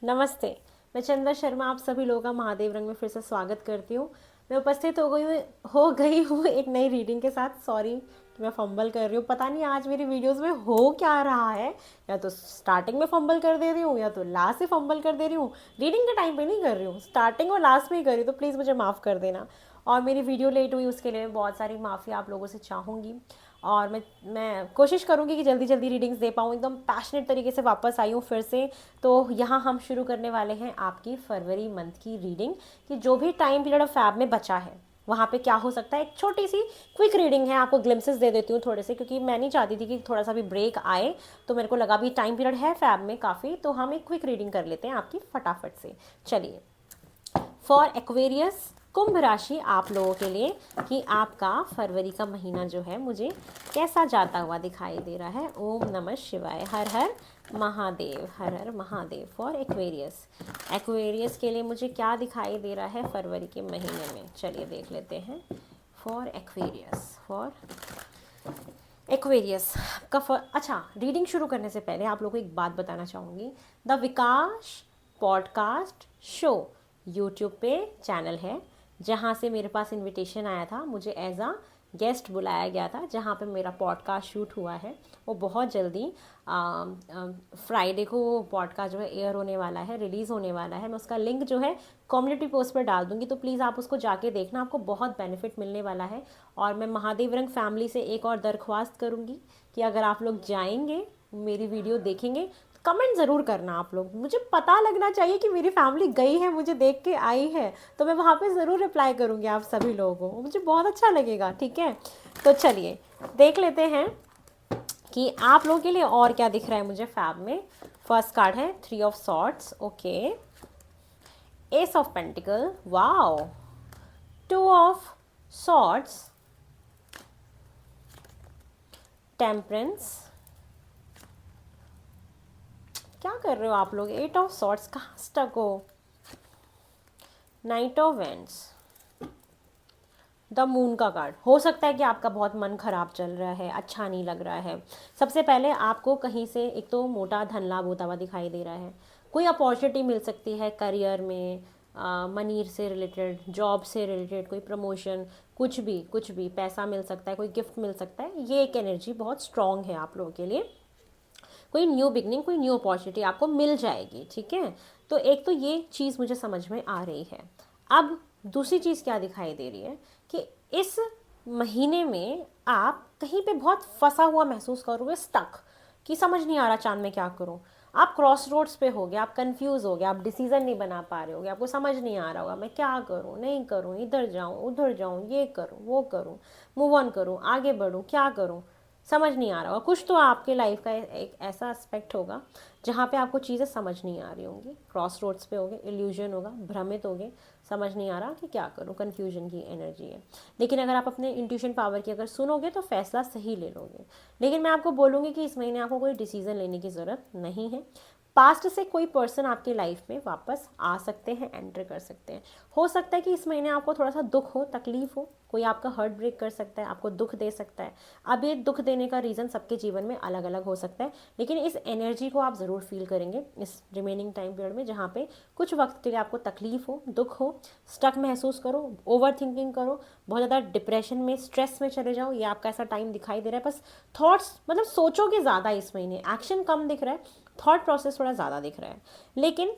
नमस्ते। मैं चंदा शर्मा आप सभी लोगों का महादेव रंग में फिर से स्वागत करती हूँ। मैं उपस्थित हो गई हूँ एक नई रीडिंग के साथ। सॉरी कि मैं फंबल कर रही हूँ, पता नहीं आज मेरी वीडियोस में हो क्या रहा है। या तो स्टार्टिंग में फंबल कर दे रही हूँ या तो लास्ट में फंबल कर दे रही हूँ। रीडिंग के टाइम पे नहीं कर रही हूँ, स्टार्टिंग और लास्ट में ही कर रही हूँ, तो प्लीज़ मुझे माफ़ कर देना। और मेरी वीडियो लेट हुई उसके लिए बहुत सारी माफ़ी आप लोगों से चाहूँगी। और मैं कोशिश करूँगी कि जल्दी जल्दी रीडिंग्स दे पाऊँ। एकदम पैशनेट तरीके से वापस आई हूँ फिर से। तो यहाँ हम शुरू करने वाले हैं आपकी फरवरी मंथ की रीडिंग, कि जो भी टाइम पीरियड ऑफ फैब में बचा है वहाँ पे क्या हो सकता है। एक छोटी सी क्विक रीडिंग है, आपको ग्लिम्सेस दे देती हूँ थोड़े से, क्योंकि मैं नहीं चाहती थी कि थोड़ा सा भी ब्रेक आए। तो मेरे को लगा भी टाइम पीरियड है फैब में काफ़ी, तो हम एक क्विक रीडिंग कर लेते हैं आपकी फटाफट से। चलिए, फॉर एक्वेरियस, कुंभ राशि आप लोगों के लिए कि आपका फरवरी का महीना जो है मुझे कैसा जाता हुआ दिखाई दे रहा है। ओम नमः शिवाय, हर हर महादेव, हर हर महादेव। फॉर एक्वेरियस, एक्वेरियस के लिए मुझे क्या दिखाई दे रहा है फरवरी के महीने में, चलिए देख लेते हैं। फॉर एक्वेरियस, फॉर एक्वेरियस का अच्छा, रीडिंग शुरू करने से पहले आप लोगों को एक बात बताना चाहूँगी। The Vikas podcast show YouTube पे चैनल है, जहाँ से मेरे पास इनविटेशन आया था, मुझे एज अ गेस्ट बुलाया गया था, जहाँ पे मेरा पॉडकास्ट शूट हुआ है। वो बहुत जल्दी फ्राइडे को वो पॉडकास्ट जो है एयर होने वाला है, रिलीज़ होने वाला है। मैं उसका लिंक जो है कम्युनिटी पोस्ट पर डाल दूँगी, तो प्लीज़ आप उसको जाके देखना, आपको बहुत बेनिफिट मिलने वाला है। और मैं महादेव रंग फैमिली से एक और दरख्वास्त करूँगी कि अगर आप लोग जाएंगे, मेरी वीडियो देखेंगे, कमेंट ज़रूर करना आप लोग। मुझे पता लगना चाहिए कि मेरी फैमिली गई है, मुझे देख के आई है, तो मैं वहाँ पे ज़रूर रिप्लाई करूँगी आप सभी लोगों को, मुझे बहुत अच्छा लगेगा। ठीक है, तो चलिए देख लेते हैं कि आप लोगों के लिए और क्या दिख रहा है मुझे फैब में। फर्स्ट कार्ड है 3 of swords, okay. S of pentacle, wow. 2 of swords, temperance. क्या कर रहे हो आप लोग, 8 ऑफ सॉर्ड्स, कहाँ स्टक हो। Night of vents, the moon का कार्ड। हो सकता है कि आपका बहुत मन खराब चल रहा है, अच्छा नहीं लग रहा है। सबसे पहले आपको कहीं से एक तो मोटा धन लाभ होता हुआ दिखाई दे रहा है। कोई अपॉर्चुनिटी मिल सकती है करियर में, मनी से रिलेटेड, जॉब से रिलेटेड, कोई प्रमोशन, कुछ भी पैसा मिल सकता है, कोई गिफ्ट मिल सकता है। ये एक एनर्जी बहुत स्ट्रांग है आप लोगों के लिए। कोई न्यू बिगनिंग, कोई न्यू अपॉर्चुनिटी आपको मिल जाएगी। ठीक है, तो एक तो ये चीज़ मुझे समझ में आ रही है। अब दूसरी चीज़ क्या दिखाई दे रही है कि इस महीने में आप कहीं पे बहुत फंसा हुआ महसूस करोगे, स्टक, कि समझ नहीं आ रहा चांद में क्या करूं। आप क्रॉस रोड्स पे होगे, आप कंफ्यूज होगे, आप डिसीजन नहीं बना पा रहे होगे, आपको समझ नहीं आ रहा होगा मैं क्या करूं, नहीं करूं, इधर जाऊं उधर जाऊं, ये करूं वो करूं, मूव ऑन करूं, आगे बढ़ूं, क्या करूं, समझ नहीं आ रहा होगा। कुछ तो आपके लाइफ का एक ऐसा एस्पेक्ट होगा जहाँ पे आपको चीज़ें समझ नहीं आ रही होंगी, क्रॉस रोड्स पे होगे, इल्यूजन होगा, भ्रमित होगे, समझ नहीं आ रहा कि क्या करूँ, कन्फ्यूजन की एनर्जी है। लेकिन अगर आप अपने इंट्यूशन पावर की अगर सुनोगे तो फैसला सही ले लोगे। लेकिन मैं आपको बोलूँगी कि इस महीने आपको कोई डिसीजन लेने की ज़रूरत नहीं है। पास्ट से कोई पर्सन आपकी लाइफ में वापस आ सकते हैं, एंटर कर सकते हैं। हो सकता है कि इस महीने आपको थोड़ा सा दुख हो, तकलीफ हो, कोई आपका हर्ट ब्रेक कर सकता है, आपको दुख दे सकता है। अब ये दुख देने का रीज़न सबके जीवन में अलग अलग हो सकता है, लेकिन इस एनर्जी को आप ज़रूर फील करेंगे इस रिमेनिंग टाइम पीरियड में, जहाँ पे कुछ वक्त के लिए आपको तकलीफ हो, दुख हो, स्टक महसूस करो, ओवर थिंकिंग करो, बहुत ज़्यादा डिप्रेशन में, स्ट्रेस में चले जाओ। ये आपका ऐसा टाइम दिखाई दे रहा है। बस थॉट्स, मतलब सोचोगे ज़्यादा इस महीने, एक्शन कम दिख रहा है, थॉट प्रोसेस थोड़ा ज़्यादा दिख रहा है। लेकिन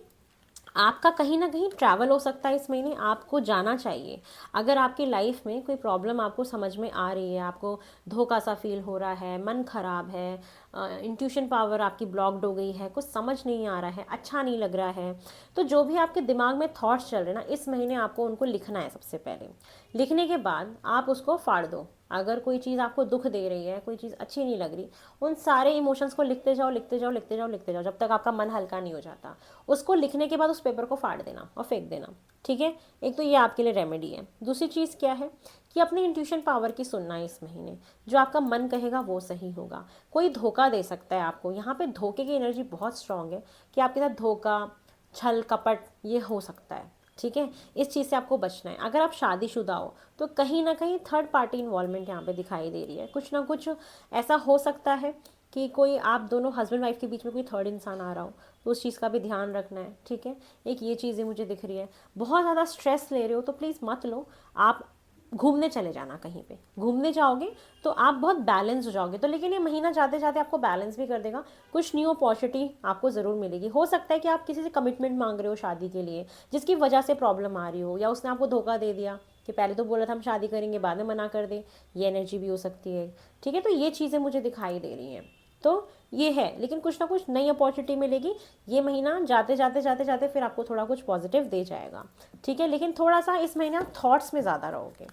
आपका कहीं ना कहीं ट्रैवल हो सकता है इस महीने, आपको जाना चाहिए। अगर आपकी लाइफ में कोई प्रॉब्लम आपको समझ में आ रही है, आपको धोखा सा फील हो रहा है, मन खराब है, इंट्यूशन पावर आपकी ब्लॉक्ड हो गई है, कुछ समझ नहीं आ रहा है, अच्छा नहीं लग रहा है, तो जो भी आपके दिमाग में थॉट्स चल रहे हैं ना, इस महीने आपको उनको लिखना है। सबसे पहले लिखने के बाद आप उसको फाड़ दो। अगर कोई चीज़ आपको दुख दे रही है, कोई चीज़ अच्छी नहीं लग रही, उन सारे इमोशंस को लिखते जाओ, लिखते जाओ, लिखते जाओ, लिखते जाओ, जब तक आपका मन हल्का नहीं हो जाता। उसको लिखने के बाद उस पेपर को फाड़ देना और फेंक देना। ठीक है, एक तो ये आपके लिए रेमेडी है। दूसरी चीज़ क्या है कि अपनी इंट्यूशन पावर की सुनना है इस महीने। जो आपका मन कहेगा वो सही होगा। कोई धोखा दे सकता है आपको, यहाँ पे धोखे की एनर्जी बहुत स्ट्रांग है, कि आपके साथ धोखा, छल कपट ये हो सकता है। ठीक है, इस चीज़ से आपको बचना है। अगर आप शादीशुदा हो तो कहीं ना कहीं थर्ड पार्टी इन्वॉल्वमेंट यहाँ पे दिखाई दे रही है। कुछ ना कुछ ऐसा हो सकता है कि कोई आप दोनों हस्बैंड वाइफ के बीच में कोई थर्ड इंसान आ रहा हो, तो उस चीज़ का भी ध्यान रखना है, ठीक है। एक ये चीज़ें मुझे दिख रही है। बहुत ज़्यादा स्ट्रेस ले रहे हो तो प्लीज़ मत लो, आप घूमने चले जाना कहीं पे, घूमने जाओगे तो आप बहुत बैलेंस हो जाओगे। तो लेकिन ये महीना जाते जाते आपको बैलेंस भी कर देगा, कुछ न्यू अपॉर्चुनिटी आपको ज़रूर मिलेगी। हो सकता है कि आप किसी से कमिटमेंट मांग रहे हो शादी के लिए, जिसकी वजह से प्रॉब्लम आ रही हो, या उसने आपको धोखा दे दिया कि पहले तो बोला था हम शादी करेंगे, बाद में मना कर दे, ये एनर्जी भी हो सकती है, ठीक है। तो ये चीज़ें मुझे दिखाई दे रही हैं। तो ये है, लेकिन कुछ ना कुछ नई अपॉर्चुनिटी मिलेगी। ये महीना जाते जाते जाते जाते फिर आपको थोड़ा कुछ पॉजिटिव दे जाएगा, ठीक है। लेकिन थोड़ा सा इस महीने आप थॉट्स में ज़्यादा रहोगे।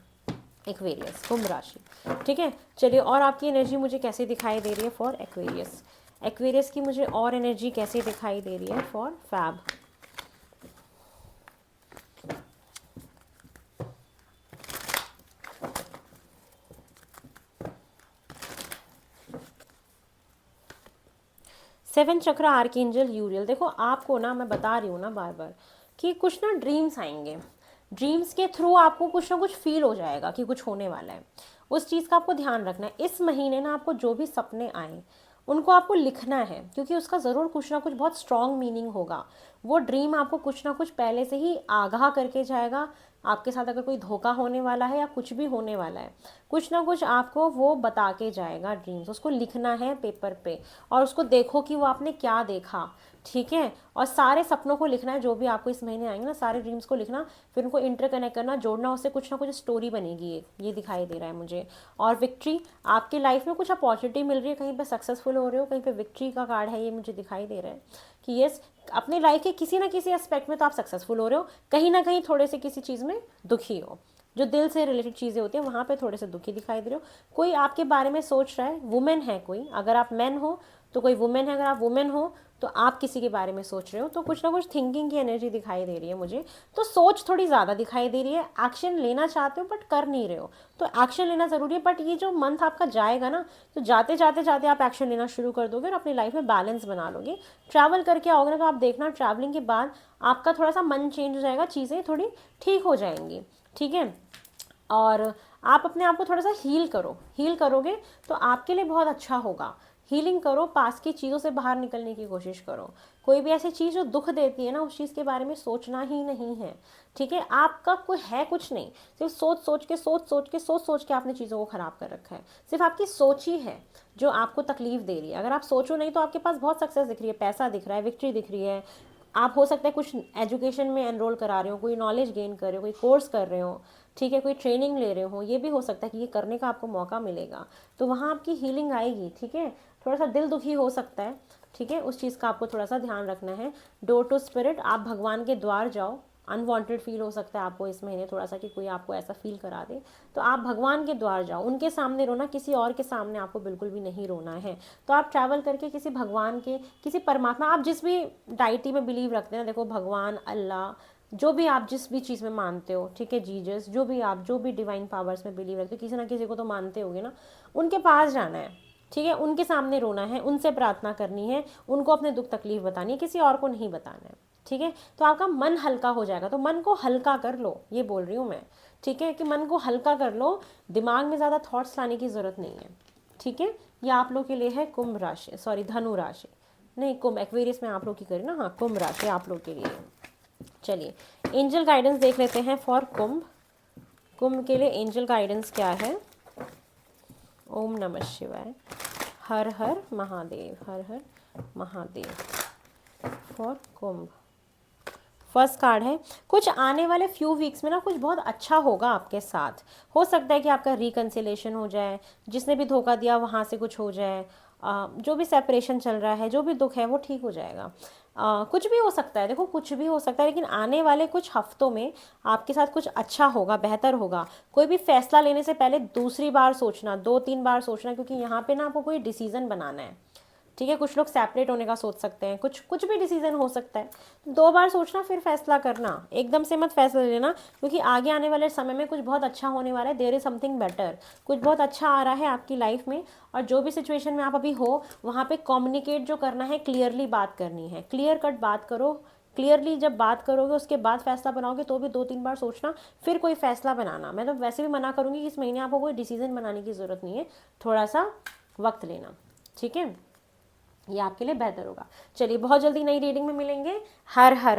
एक्वेरियस, कुंभ राशि, ठीक है। चलिए, और आपकी एनर्जी मुझे कैसे दिखाई दे रही है फॉर एक्वेरियस। एक्वेरियस की मुझे और एनर्जी कैसे दिखाई दे रही है फॉर फैब। सेवन चक्र आर्कएंजल यूरियल। देखो आपको ना, मैं बता रही हूँ ना बार बार कि कुछ ना ड्रीम्स आएंगे, ड्रीम्स के थ्रू आपको कुछ ना कुछ फील हो जाएगा कि कुछ होने वाला है। उस चीज़ का आपको ध्यान रखना है। इस महीने ना आपको जो भी सपने आए उनको आपको लिखना है, क्योंकि उसका ज़रूर कुछ ना कुछ बहुत स्ट्रॉन्ग मीनिंग होगा। वो ड्रीम आपको कुछ ना कुछ पहले से ही आगाह करके जाएगा। आपके साथ अगर कोई धोखा होने वाला है या कुछ भी होने वाला है, कुछ ना कुछ आपको वो बता के जाएगा ड्रीम्स। उसको लिखना है पेपर पे, और उसको देखो कि वो आपने क्या देखा, ठीक है। और सारे सपनों को लिखना है, जो भी आपको इस महीने आएंगे ना, सारे ड्रीम्स को लिखना, फिर उनको इंटरकनेक्ट करना, जोड़ना, उससे कुछ ना कुछ स्टोरी बनेगी। ये दिखाई दे रहा है मुझे। और विक्ट्री, आपकी लाइफ में कुछ अपॉर्चुनिटी मिल रही है, कहीं पे सक्सेसफुल हो रहे हो, कहीं पे विक्ट्री का कार्ड है, ये मुझे दिखाई दे रहा है कि यस, अपनी लाइफ के किसी ना किसी एस्पेक्ट में तो आप सक्सेसफुल हो रहे हो, कहीं ना कहीं थोड़े से किसी चीज़ में दुखी हो। जो दिल से रिलेटेड चीज़ें होती हैं वहाँ पे थोड़े से दुखी दिखाई दे रहे हो। कोई आपके बारे में सोच रहा है, वुमेन है कोई, अगर आप मैन हो तो कोई वुमेन है, अगर आप वुमेन हो तो आप किसी के बारे में सोच रहे हो। तो कुछ ना कुछ थिंकिंग की एनर्जी दिखाई दे रही है मुझे। तो सोच थोड़ी ज़्यादा दिखाई दे रही है। एक्शन लेना चाहते हो बट कर नहीं रहे हो, तो एक्शन लेना ज़रूरी है। बट ये जो मंथ आपका जाएगा ना, तो जाते जाते जाते आप एक्शन लेना शुरू कर दोगे और अपनी लाइफ में बैलेंस बना लोगे। ट्रैवल करके आओगे ना, तो आप देखना ट्रैवलिंग के बाद आपका थोड़ा सा मन चेंज हो जाएगा, चीज़ें थोड़ी ठीक हो जाएंगी, ठीक है। और आप अपने आप को थोड़ा सा हील करो, हील करोगे तो आपके लिए बहुत अच्छा होगा। हीलिंग करो, पास की चीज़ों से बाहर निकलने की कोशिश करो। कोई भी ऐसी चीज़ जो दुख देती है ना, उस चीज़ के बारे में सोचना ही नहीं है, ठीक है। आपका कोई है कुछ नहीं, सिर्फ सोच सोच के आपने चीज़ों को ख़राब कर रखा है। सिर्फ आपकी सोच ही है जो आपको तकलीफ दे रही है। अगर आप सोचो नहीं तो आपके पास बहुत सक्सेस दिख रही है, पैसा दिख रहा है, विक्ट्री दिख रही है। आप हो सकता है कुछ एजुकेशन में एनरोल करा रहे हो, कोई नॉलेज गेन कर रहे हो, कोई कोर्स कर रहे हो, ठीक है, कोई ट्रेनिंग ले रहे हो, ये भी हो सकता है कि ये करने का आपको मौका मिलेगा। तो वहाँ आपकी हीलिंग आएगी, ठीक है। थोड़ा सा दिल दुखी हो सकता है, ठीक है, उस चीज़ का आपको थोड़ा सा ध्यान रखना है। डोर टू स्पिरिट, आप भगवान के द्वार जाओ। अनवांटेड फील हो सकता है आपको इस महीने थोड़ा सा, कि कोई आपको ऐसा फील करा दे, तो आप भगवान के द्वार जाओ, उनके सामने रोना, किसी और के सामने आपको बिल्कुल भी नहीं रोना है। तो आप ट्रैवल करके किसी भगवान के, किसी परमात्मा, आप जिस भी डाइटी में बिलीव रखते हैं ना, देखो भगवान, अल्लाह, जो भी आप जिस भी चीज़ में मानते हो, ठीक है, जीजस, जो भी आप जो भी डिवाइन पावर्स में बिलीव रखते हो, किसी ना किसी को तो मानते होगे ना, उनके पास जाना है, ठीक है, उनके सामने रोना है, उनसे प्रार्थना करनी है, उनको अपने दुख तकलीफ बतानी है, किसी और को नहीं बताना है, ठीक है। तो आपका मन हल्का हो जाएगा। तो मन को हल्का कर लो, ये बोल रही हूँ मैं, ठीक है, कि मन को हल्का कर लो, दिमाग में ज़्यादा थॉट्स लाने की ज़रूरत नहीं है, ठीक है। ये आप लोग के लिए है कुंभ राशि, सॉरी धनु राशि, नहीं कुंभ, एक्वेरियस में आप लोग की करें ना, हाँ कुंभ राशि आप लोग के लिए। चलिए, एंजल गाइडेंस देख लेते हैं फॉर कुंभ। कुंभ के लिए एंजल गाइडेंस क्या है। ओम नमः शिवाय, हर हर महादेव, हर हर Mahadev. For Kumbh first card है, कुछ आने वाले फ्यू वीक्स में ना कुछ बहुत अच्छा होगा आपके साथ। हो सकता है कि आपका रिकन्सिलेशन हो जाए, जिसने भी धोखा दिया वहाँ से कुछ हो जाए, जो भी सेपरेशन चल रहा है, जो भी दुख है वो ठीक हो जाएगा। कुछ भी हो सकता है, देखो कुछ भी हो सकता है, लेकिन आने वाले कुछ हफ्तों में आपके साथ कुछ अच्छा होगा, बेहतर होगा। कोई भी फैसला लेने से पहले दूसरी बार सोचना, 2-3 बार सोचना, क्योंकि यहाँ पे ना आपको कोई डिसीजन बनाना है, ठीक है। कुछ लोग सेपरेट होने का सोच सकते हैं, कुछ भी डिसीजन हो सकता है। 2 बार सोचना फिर फैसला करना, एकदम से मत फैसला लेना, क्योंकि आगे आने वाले समय में कुछ बहुत अच्छा होने वाला है। देयर इज समथिंग बेटर, कुछ बहुत अच्छा आ रहा है आपकी लाइफ में। और जो भी सिचुएशन में आप अभी हो, वहाँ पे कम्युनिकेट जो करना है, क्लियरली बात करनी है, क्लियर कट बात करो। क्लियरली जब बात करोगे उसके बाद फैसला बनाओगे, तो भी 2-3 बार सोचना फिर कोई फैसला बनाना। मैं तो वैसे भी मना करूँगी कि इस महीने आपको कोई डिसीजन बनाने की ज़रूरत नहीं है, थोड़ा सा वक्त लेना, ठीक है। ये आपके लिए बेहतर होगा। चलिए बहुत जल्दी नई रीडिंग में मिलेंगे। हर हर